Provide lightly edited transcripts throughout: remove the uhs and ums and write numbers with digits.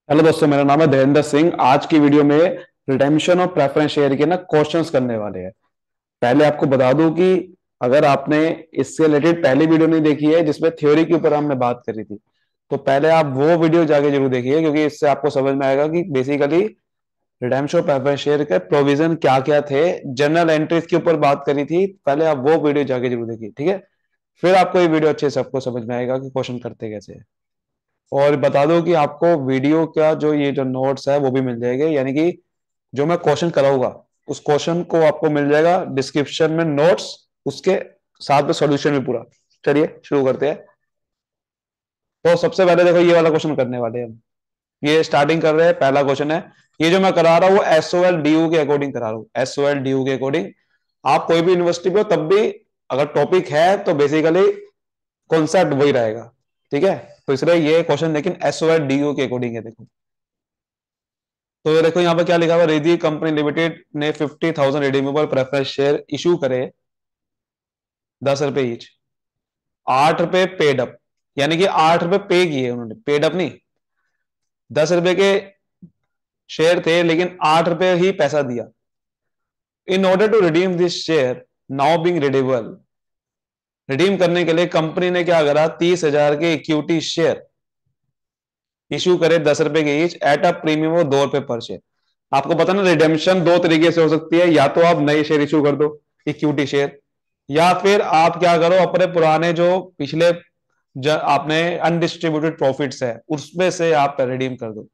Hello दोस्तों, मेरा नाम है धीरेन्द्र सिंह। आज की वीडियो में रिडेम्पशन और प्रेफरेंस शेयर के ना क्वेश्चंस करने वाले हैं। पहले आपको बता दूं कि अगर आपने इससे रिलेटेड पहली वीडियो नहीं देखी है जिसमें थ्योरी के ऊपर हमने बात करी थी, तो पहले आप वो वीडियो जाके जरूर देखिए, क्योंकि इससे आपको समझ में आएगा कि बेसिकली रिडेम्पशन और प्रेफरेंस शेयर के प्रोविजन क्या क्या थे। जनरल एंट्रीज के ऊपर बात करी थी, पहले आप वो वीडियो जाके जरूर देखिए, ठीक है। फिर आपको ये वीडियो अच्छे से सबको समझ में आएगा कि क्वेश्चन करते कैसे हैं। और बता दो कि आपको वीडियो का जो ये जो नोट्स है वो भी मिल जाएंगे, यानी कि जो मैं क्वेश्चन कराऊंगा उस क्वेश्चन को आपको मिल जाएगा डिस्क्रिप्शन में नोट्स, उसके साथ में सॉल्यूशन भी पूरा। चलिए शुरू करते हैं। तो सबसे पहले देखो, ये वाला क्वेश्चन करने वाले हैं हम। ये स्टार्टिंग कर रहे हैं, पहला क्वेश्चन है। ये जो मैं करा रहा हूँ वो एसओएल डीयू के अकॉर्डिंग करा रहा हूँ, एसओएल डीयू के अकॉर्डिंग। आप कोई भी यूनिवर्सिटी पे हो तब भी अगर टॉपिक है तो बेसिकली कॉन्सेप्ट वही रहेगा, ठीक है। तो इसलिए ये क्वेश्चन लेकिन एसओएल डीयू के अकॉर्डिंग है, देखो। तो ये देखो यहाँ पे क्या लिखा हुआ, रिद्धि कंपनी लिमिटेड ने 50,000 रिडीमेबल प्रेफरेंस शेयर इशू करे, 10 रुपए ईच, 8 रुपए पेड अप। यानी कि 8 रुपए पे किए उन्होंने, पेड अप नहीं। 10 रुपए के शेयर थे लेकिन 8 रुपए ही पैसा दिया। In order to redeem this share now being redeemable, redeem करने के लिए कंपनी ने क्या करा, 30,000 के इक्विटी शेयर इशू करे, 10 रुपए के each, at a premium of 2 रुपए पर शेयर। आपको पता ना, रिडेम्पशन दो तरीके से हो सकती है, या तो आप नए शेयर इशू कर दो, इक्विटी शेयर, या फिर आप क्या करो, अपने पुराने जो पिछले आपने अनडिस्ट्रीब्यूटेड प्रॉफिट्स है उसमें से आप रिडीम कर दो।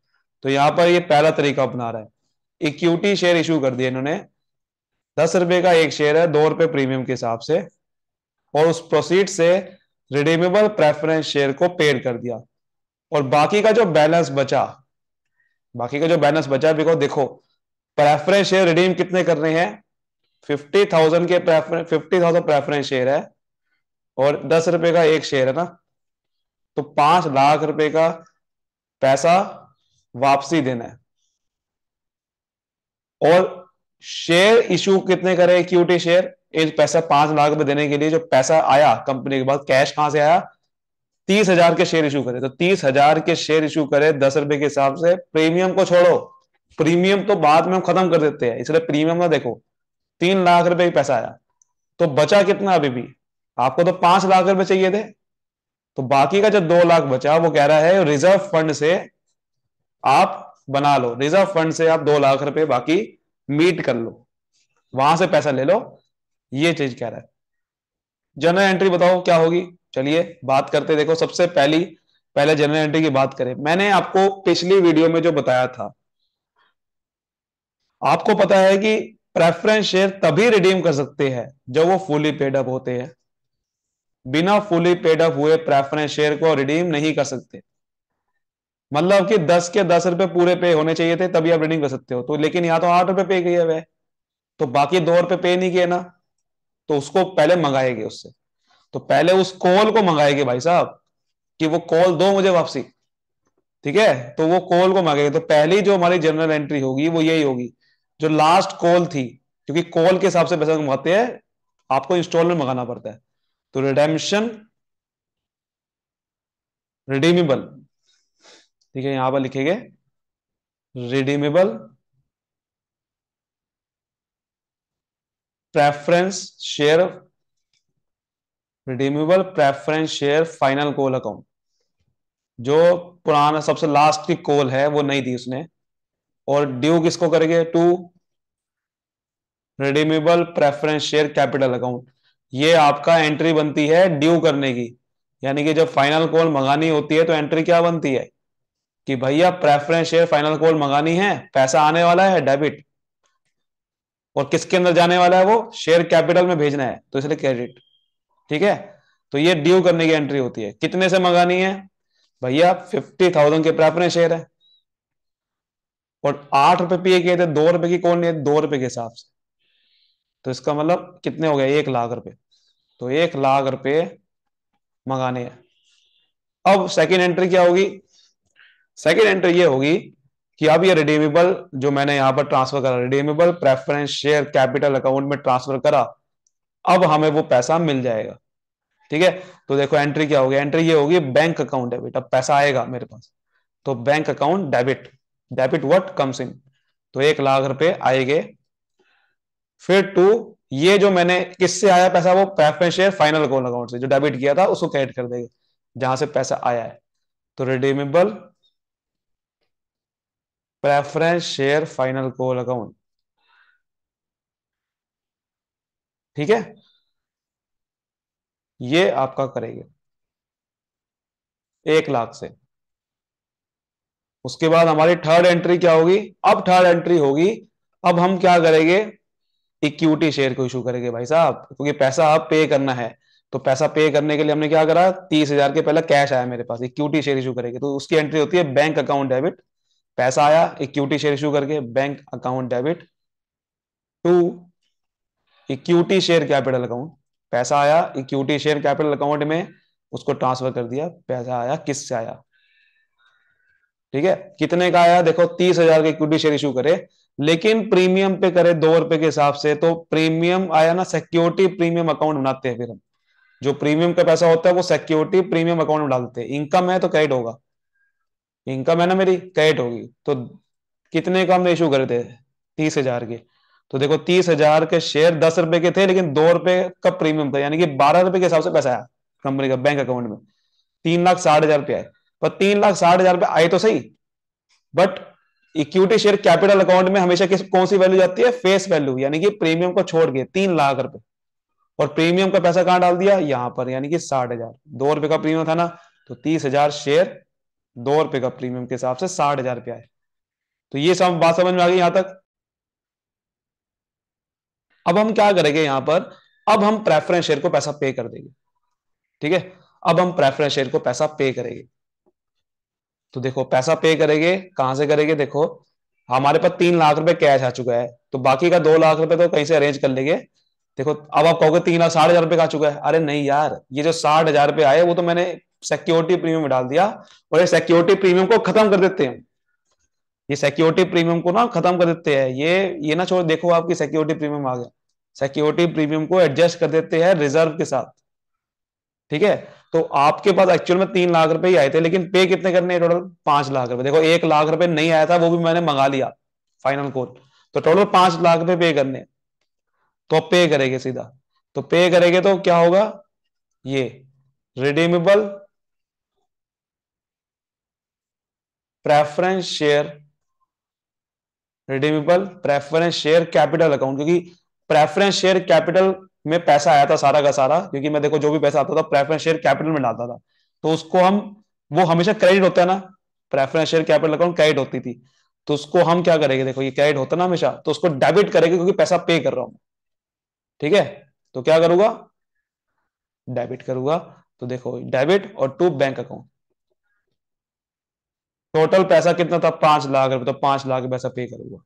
तो यहां पर ये पहला तरीका अपना रहा है, इक्विटी शेयर इशू कर दिया इन्होंने। 10 रुपए का एक शेयर है, 2 रुपए प्रीमियम के हिसाब से, और उस प्रोसीड से रिडीमेबल प्रेफरेंस शेयर को पेड कर दिया। और बाकी का जो बैलेंस बचा, बिकॉज देखो प्रेफरेंस शेयर रिडीम कितने कर रहे हैं, 50,000 प्रेफरेंस शेयर है, और 10 रुपए का एक शेयर है ना, तो 5 लाख रुपए का पैसा वापसी देना है। और शेयर इशू कितने करे, इक्विटी शेयर, एक पैसा 5 लाख रुपए देने के लिए जो पैसा आया कंपनी के पास, कैश कहां से आया, 30,000 के शेयर इशू करे। तो 30,000 के शेयर इशू करे 10 रुपए के हिसाब से। प्रीमियम को छोड़ो, प्रीमियम तो बाद में हम खत्म कर देते हैं, इसलिए प्रीमियम ना देखो। 3 लाख रुपए का पैसा आया, तो बचा कितना अभी भी, आपको तो 5 लाख रुपए चाहिए थे। तो बाकी का जो 2 लाख बचा, वो कह रहा है रिजर्व फंड से आप बना लो, रिजर्व फंड से आप 2 लाख रुपए बाकी मीट कर लो, वहां से पैसा ले लो, ये चीज कह रहा है। जनरल एंट्री बताओ क्या होगी। चलिए बात करते, देखो सबसे पहले जनरल एंट्री की बात करें। मैंने आपको पिछली वीडियो में जो बताया था, आपको पता है कि प्रेफरेंस शेयर तभी रिडीम कर सकते हैं जब वो फुली पेड अप होते हैं। बिना फुली पेड अप हुए प्रेफरेंस शेयर को रिडीम नहीं कर सकते। मतलब कि 10 के 10 रुपए पूरे पे होने चाहिए थे तभी आप रिडीम कर सकते हो, तो लेकिन यहाँ तो 8 रुपए पे किए हुए, तो बाकी 2 रुपए पे नहीं किए ना, तो उसको पहले मंगाएंगे उससे। तो पहले उस कॉल को मंगाएंगे भाई साहब, कि वो कॉल दो मुझे वापसी, ठीक है। तो वो कॉल को मांगेंगे, तो पहली जो हमारी जनरल एंट्री होगी वो यही होगी, जो लास्ट कॉल थी, क्योंकि कॉल के हिसाब से पैसा मंगाते हैं, आपको इंस्टॉलमेंट मंगाना पड़ता है। तो रिडेम्पशन रिडीमेबल, ठीक है, यहां पर लिखेंगे redeemable preference share, redeemable preference share final call account. जो पुराना सबसे लास्ट की कॉल है वो नहीं दी उसने, और ड्यू किसको करेंगे, to redeemable preference share capital account. ये आपका एंट्री बनती है ड्यू करने की, यानी कि जब फाइनल कॉल मंगानी होती है तो एंट्री क्या बनती है, कि भैया प्रेफरेंस शेयर फाइनल कॉल मंगानी है, पैसा आने वाला है डेबिट, और किसके अंदर जाने वाला है, वो शेयर कैपिटल में भेजना है, तो इसलिए क्रेडिट, ठीक है। तो ये ड्यू करने की एंट्री होती है। कितने से मंगानी है, भैया 50,000 के प्रेफरेंस शेयर है, और 8 रुपए पे किए थे, 2 रुपए की कौन नहीं है, 2 रुपए के हिसाब से। तो इसका मतलब कितने हो गए, 1 लाख रुपए। तो 1 लाख रुपए मंगाने हैं। अब सेकेंड एंट्री क्या होगी, सेकेंड एंट्री ये होगी कि अब ये रिडीमेबल जो मैंने यहां पर ट्रांसफर करा, redeemable preference share capital account में ट्रांसफर करा, अब हमें वो पैसा मिल जाएगा, ठीक है। तो देखो एंट्री क्या होगी, एंट्री ये होगी, बैंक अकाउंट है बेटा, पैसा आएगा मेरे पास। तो bank account debit, debit what comes in, तो 1 लाख रुपए आएंगे। फिर टू, ये जो मैंने किससे आया पैसा, वो preference share final call account से जो डेबिट किया था उसको क्रेडिट कर देंगे जहां से पैसा आया है। तो redeemable preference share final call account, ठीक है, ये आपका करेंगे 1 लाख से। उसके बाद हमारी थर्ड एंट्री क्या होगी, अब थर्ड एंट्री होगी, अब हम क्या करेंगे, इक्विटी शेयर को इशू करेंगे भाई साहब, क्योंकि पैसा आप पे करना है। तो पैसा पे करने के लिए हमने क्या करा, 30,000 के पहले कैश आया मेरे पास, इक्विटी शेयर इशू करेंगे, तो उसकी एंट्री होती है बैंक अकाउंट डेबिट, पैसा आया इक्विटी शेयर इशू करके bank account debit. To, equity share capital account, पैसा आया इक्विटी शेयर कैपिटल अकाउंट में, उसको ट्रांसफर कर दिया, पैसा आया किससे आया, ठीक है, कितने का आया देखो, 30,000 के इक्विटी शेयर इशू करे, लेकिन प्रीमियम पे करे 2 रुपए के हिसाब से, तो प्रीमियम आया ना, सिक्योरिटी प्रीमियम अकाउंट बनाते हैं फिर हम, जो प्रीमियम का पैसा होता है वो सिक्योरिटी प्रीमियम अकाउंट में डालते हैं, इनकम है तो क्रेडिट होगा, इनकम है ना मेरी, क्रेडिट होगी। तो कितने का हमने इशू करे थे, 30,000 के, तो देखो 30,000 के शेयर 10 रुपए के थे, लेकिन 2 रुपए का प्रीमियम था, यानी कि 12 रुपए के हिसाब से पैसा आया कंपनी का बैंक अकाउंट में, 3,60,000 रुपये आए। पर 3,60,000 रुपये आए तो सही, but equity share capital account में हमेशा किस कौन सी वैल्यू जाती है, फेस वैल्यू, यानी कि प्रीमियम को छोड़ के 3 लाख रुपए, और प्रीमियम का पैसा कहां डाल दिया, यहां पर, यानी कि 60,000, 2 रुपए का प्रीमियम था ना, तो 30,000 शेयर 2 रुपए का प्रीमियम के हिसाब से 60,000 रुपये आए। तो ये सब बात समझ में आ गई यहां तक। अब हम क्या करेंगे यहां पर, अब हम प्रेफरेंस शेयर को पैसा पे कर देंगे, ठीक है, अब हम प्रेफरेंस शेयर को पैसा पे करेंगे। तो देखो पैसा पे करेंगे कहां से करेंगे, देखो हमारे पास 3 लाख रुपए कैश आ चुका है, तो बाकी का 2 लाख रुपए तो कहीं से अरेंज कर लेंगे। देखो अब आप कहोगे 3,60,000 रुपए का आ चुका है, अरे नहीं यार, ये जो 60,000 रुपए आए वो तो मैंने सिक्योरिटी प्रीमियम में डाल दिया, और ये सिक्योरिटी प्रीमियम को खत्म कर देते हैं, ये सिक्योरिटी प्रीमियम को ना खत्म कर देते हैं, ये ना छोड़, देखो आपकी सिक्योरिटी प्रीमियम आ गया, सिक्योरिटी प्रीमियम को एडजस्ट कर देते हैं रिजर्व के साथ, ठीक है। तो आपके पास एक्चुअल में 3 लाख रुपए ही आए थे, लेकिन पे कितने करने हैं, टोटल 5 लाख रुपए, देखो 1 लाख रुपए नहीं आया था, वो भी मैंने मंगा लिया फाइनल कोड, तो टोटल 5 लाख रुपए पे करने, तो अब पे करेंगे सीधा, तो पे करेंगे तो क्या होगा, ये redeemable preference share, redeemable preference share capital account, क्योंकि प्रेफरेंस शेयर कैपिटल में पैसा आया था सारा का सारा, क्योंकि मैं देखो जो भी पैसा आता था प्रेफरेंस शेयर कैपिटल में डालता था, तो उसको हम, वो हमेशा क्रेडिट होता है ना, preference share capital account credit होती थी, तो उसको हम क्या करेंगे, देखो ये क्रेडिट होता है ना हमेशा, तो उसको डेबिट करेंगे क्योंकि पैसा पे कर रहा हूं, ठीक है। तो क्या करूंगा, डेबिट करूंगा, तो देखो डेबिट और टू बैंक अकाउंट, टोटल पैसा कितना था, 5 लाख रुपए, तो 5 लाख पैसा पे करूंगा,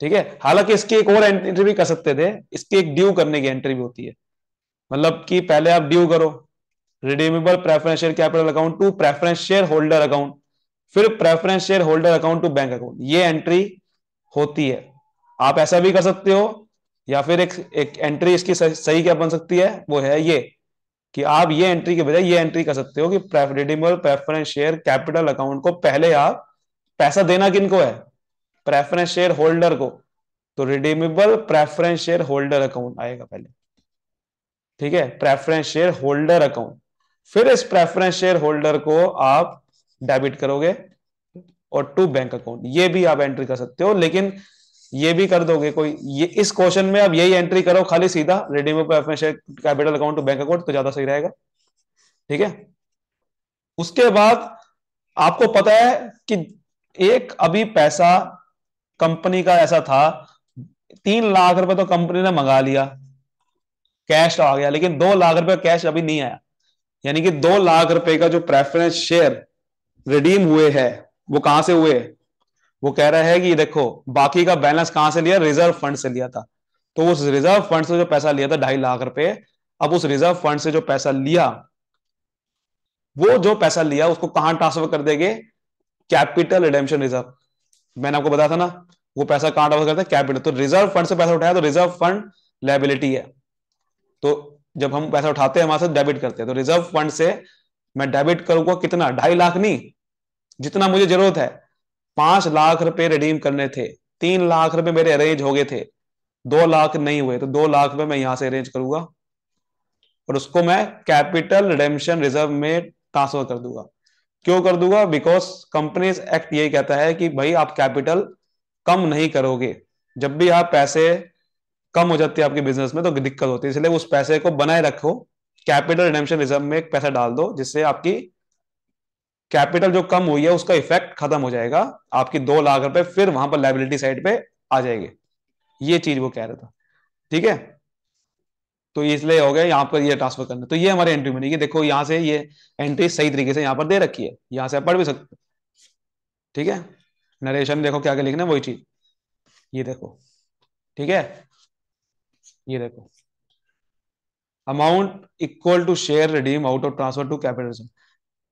ठीक है। हालांकि इसकी एक और एंट्री भी कर सकते थे, इसकी एक ड्यू करने की एंट्री भी होती है, मतलब कि पहले आप ड्यू करो, redeemable preference share capital account to preference share holder account, फिर preference share holder account to bank account, ये एंट्री होती है। आप ऐसा भी कर सकते हो, या फिर एक एंट्री इसकी सही क्या बन सकती है, वो है ये, कि आप ये एंट्री के बजाय ये एंट्री कर सकते हो कि redeemable preference share capital account को पहले आप पैसा देना किनको है, प्रेफरेंस शेयर होल्डर को, तो redeemable preference share holder account आएगा पहले, ठीक है, प्रेफरेंस शेयर होल्डर अकाउंट, फिर इस प्रेफरेंस शेयर होल्डर को आप डेबिट करोगे, और टू बैंक अकाउंट, ये भी आप एंट्री कर सकते हो, लेकिन ये भी कर दोगे कोई, ये इस क्वेश्चन में अब यही एंट्री करो खाली सीधा, redeemable preference share capital account to bank account, तो ज्यादा सही रहेगा, ठीक है। उसके बाद आपको पता है कि एक अभी पैसा कंपनी का ऐसा था, 3 लाख रुपए तो कंपनी ने मंगा लिया, कैश आ गया, लेकिन 2 लाख रुपए कैश अभी नहीं आया, यानी कि 2 लाख रुपए का जो प्रेफरेंस शेयर रिडीम हुए हैं, वो कहां से हुए, वो कह रहा है कि देखो बाकी का बैलेंस कहां से लिया, रिजर्व फंड से लिया था, तो उस रिजर्व फंड से जो पैसा लिया था 2.5 लाख रुपए, अब उस रिजर्व फंड से जो पैसा लिया, वो जो पैसा लिया उसको कहां ट्रांसफर कर देंगे, कैपिटल रिडेम्पशन रिजर्व, मैंने आपको बताया था ना, वो पैसा कहां ट्रांसफर करता है, कैपिटल, तो रिजर्व फंड से पैसा उठाया तो रिजर्व फंड लायबिलिटी है, तो जब हम पैसा उठाते हैं वहां से डेबिट करते हैं, तो रिजर्व फंड से मैं डेबिट करूंगा कितना, 2.5 लाख नहीं, जितना मुझे जरूरत है। 5 लाख रुपए रिडीम करने थे, 3 लाख रुपए मेरे अरेंज हो गए थे, 2 लाख नहीं हुए, तो 2 लाख रुपए मैं यहां से अरेंज करूंगा और उसको मैं कैपिटल रिडेम्पशन रिजर्व में ट्रांसफर कर दूंगा। क्यों कर दूंगा? बिकॉज कंपनीज एक्ट यही कहता है कि भाई आप कैपिटल कम नहीं करोगे। जब भी आप पैसे कम हो जाती है आपके बिजनेस में तो दिक्कत होती है, इसलिए उस पैसे को बनाए रखो, कैपिटल रिडेम्पशन रिजर्व में एक पैसा डाल दो, जिससे आपकी कैपिटल जो कम हुई है उसका इफेक्ट खत्म हो जाएगा, आपकी 2 लाख रुपए फिर वहां पर लाइबिलिटी साइड पे आ जाएंगे। ये चीज वो कह रहा था। ठीक है, तो इसलिए हो गया यहाँ पर ये ट्रांसफर करना। तो ये हमारे एंट्री बनेगी, देखो यहाँ से ये एंट्री सही तरीके से यहाँ पर दे रखी है, यहाँ से आप पढ़ भी सकते हो। ठीक है, नरेशन देखो क्या क्या लिखना है, वही चीज ये देखो। ठीक है, ये देखो, amount equal to share redeem out of transfer to capital.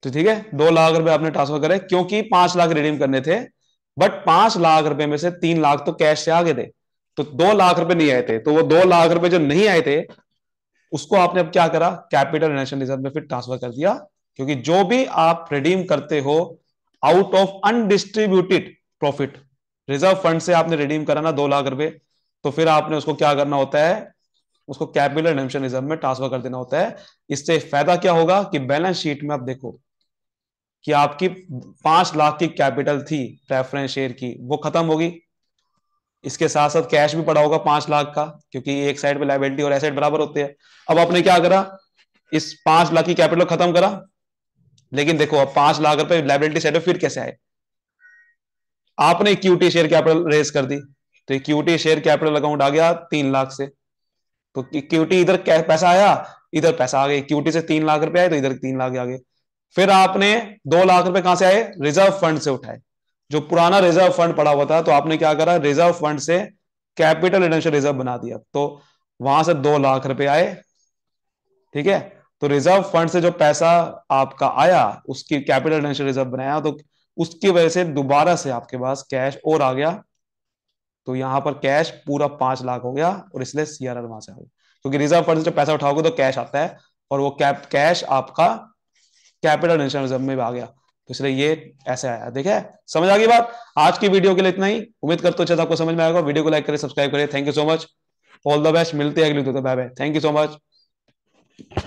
तो ठीक है, 2 लाख रुपए आपने ट्रांसफर करे क्योंकि 5 लाख रिडीम करने थे, बट 5 लाख रुपए में से 3 लाख तो कैश से आ गए थे, तो 2 लाख रुपए नहीं आए थे, तो वो 2 लाख रुपए जो नहीं आए थे उसको आपने अब क्या करा, कैपिटल रिडेम्पशन रिजर्व में फिर ट्रांसफर कर दिया। क्योंकि जो भी आप रिडीम करते हो out of undistributed profit, reserve fund से आपने रिडीम करा ना 2 लाख रुपए, तो फिर आपने उसको क्या करना होता है, उसको कैपिटल रिडेम्पशन रिजर्व में ट्रांसफर कर देना होता है। इससे फायदा क्या होगा कि बैलेंस शीट में आप देखो कि आपकी 5 लाख की कैपिटल थी प्रेफरेंस शेयर की, वो खत्म होगी, इसके साथ साथ कैश भी पड़ा होगा 5 लाख का, क्योंकि एक साइड पे लायबिलिटी और एसेट बराबर होते हैं। अब आपने क्या करा, इस 5 लाख की कैपिटल खत्म करा, लेकिन देखो अब 5 लाख रुपए लायबिलिटी साइड पे फिर कैसे आए, आपने इक्विटी शेयर कैपिटल रेज कर दी, तो इक्विटी शेयर कैपिटल अकाउंट आ गया 3 लाख से, तो इक्विटी इधर पैसा आया, इधर पैसा आ गया, इक्विटी से 3 लाख रुपए आए तो इधर 3 लाख आ गए। फिर आपने 2 लाख रुपए कहां से आए, रिजर्व फंड से उठाए, जो पुराना रिजर्व फंड पड़ा हुआ था, तो आपने क्या करा, रिजर्व फंड से कैपिटल रिडेम्पशन रिजर्व बना दिया, तो वहां से 2 लाख रुपए आए। ठीक है, तो रिजर्व फंड से जो पैसा आपका आया उसकी कैपिटल रिडेम्पशन रिजर्व बनाया, तो उसकी वजह से दोबारा से आपके पास कैश और आ गया, तो यहां पर कैश पूरा 5 लाख हो गया, और इसलिए सीआरआर वहां से आ गया, क्योंकि रिजर्व फंड से जब पैसा उठाओगे तो कैश आता है, और वो कैश आपका कैपिटल रिजर्व में आ गया, तो इसलिए ये ऐसे आया। देखा, समझ आ गई बात। आज की वीडियो के लिए इतना ही, उम्मीद करते हो आपको समझ में आएगा। वीडियो को लाइक करें, सब्सक्राइब करें। Thank you so much, all the best, मिलते हैं अगली video. Bye bye, thank you so much.